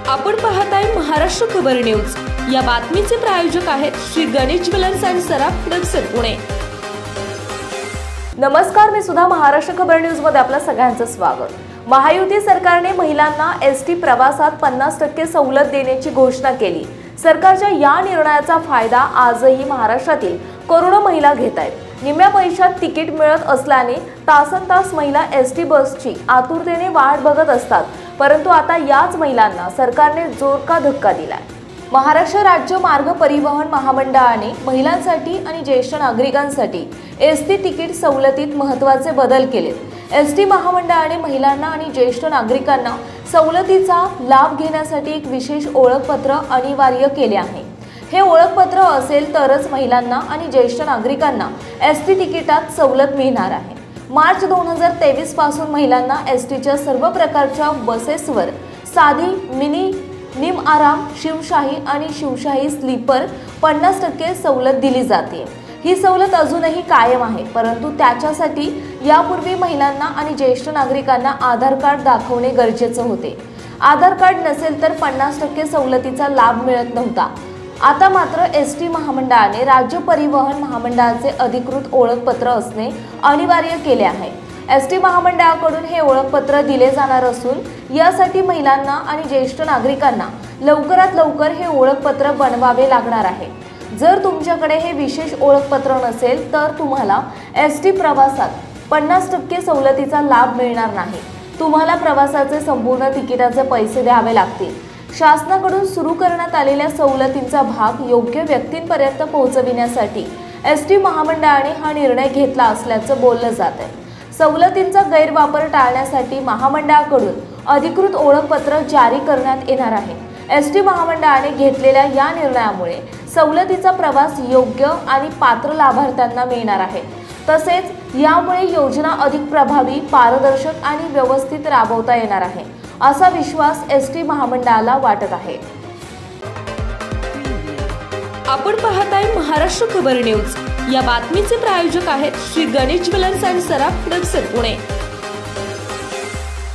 आपण पाहताय महाराष्ट्र खबर न्यूज। या बातमीचे प्रायोजक आहेत श्री गणेश ज्वेलर्स अँड सराफ दक्षिण पुणे। नमस्कार, मी सुद्धा महाराष्ट्र खबर न्यूज मध्ये आपलं सगळ्यांचं स्वागत। महायुती सरकारने महिलांना एसटी प्रवासात 50% सवलत देण्याची घोषणा केली। सरकारच्या या निर्णयाचा फायदा आजही महाराष्ट्रातील करोडो महिला घेत आहेत। निम्म्या पैशात तिकीट मिळत असल्याने तासनतास महिला एसटी बसची आतुरतेने वाट बघत असतात, परंतु आता याच महिलांना सरकारने जोरदार धक्का दिलाय। महाराष्ट्र राज्य मार्ग परिवहन महामंडळाने महिलांसाठी आणि ज्येष्ठ नागरिकांसाठी एसटी तिकीट सवलतीत महत्त्वाचे बदल केलेत। एसटी महामंडळाने महिलांना आणि ज्येष्ठ नागरिकांना सवलतीचा लाभ घेण्यासाठी एक विशेष ओळखपत्र अनिवार्य केले आहे। हे ओळखपत्र असेल तरच महिलांना आणि ज्येष्ठ नागरिकांना एसटी तिकिटात सवलत मिळणार आहे। मार्च 2023 पासून महिलांना एसटीच्या सर्व प्रकारच्या बसेसवर साधी, मिनी, निम आराम, शिवशाही आणि शिवशाही स्लीपर 50% सवलत दिली जाते। ही सवलत अजूनही कायम आहे, परंतु त्याच्यासाठी यापूर्वी महिलांना आणि ज्येष्ठ नागरिकांना आधार कार्ड दाखवणे गरजेचे होते। आधार कार्ड नसेल तर 50% सवलतीचा लाभ मिळत नव्हता। आता मात्र एसटी महामंडळाने राज्य परिवहन महामंडळाचे अधिकृत ओळखपत्र असणे अनिवार्य केले आहे। एसटी महामंडळाकडून हे ओळखपत्र दिले जाणार असून यासाठी महिलांना आणि ज्येष्ठ नागरिकांना लवकरात लवकर हे ओळखपत्र बनवावे लागणार आहे। जर तुमच्याकडे हे विशेष ओळखपत्र नसेल तर तुम्हाला एसटी प्रवासात 50% सवलतीचा लाभ मिळणार नाही। तुम्हाला प्रवासाचे संपूर्ण तिकिटाचे पैसे द्यावे लागतील। शासनाकडून सुरू करण्यात आलेल्या सवलतींचा भाग योग्य व्यक्तींपर्यंत पोहोचविण्यासाठी एसटी महामंडळाने हा निर्णय घेतला असल्याचं बोललं जात आहे। सवलतींचा गैरवापर टाळण्यासाठी महामंडळाकडून अधिकृत ओळखपत्र जारी करण्यात येणार आहे। एसटी महामंडळाने घेतलेल्या या निर्णयामुळे सवलतीचा प्रवास योग्य आणि पात्र लाभार्थ्यांना मिळणार आहे। तसेच यामुळे योजना अधिक प्रभावी, पारदर्शक आणि व्यवस्थित राबवता येणार आहे, असा विश्वास एसटी महामंडळाला वाटत आहे। आपण पाहताय महाराष्ट्र खबर न्यूज। या बातमीचे प्रायोजक आहेत श्री गणेश ज्वेलर्स अँड सराफ दक्षिण पुणे।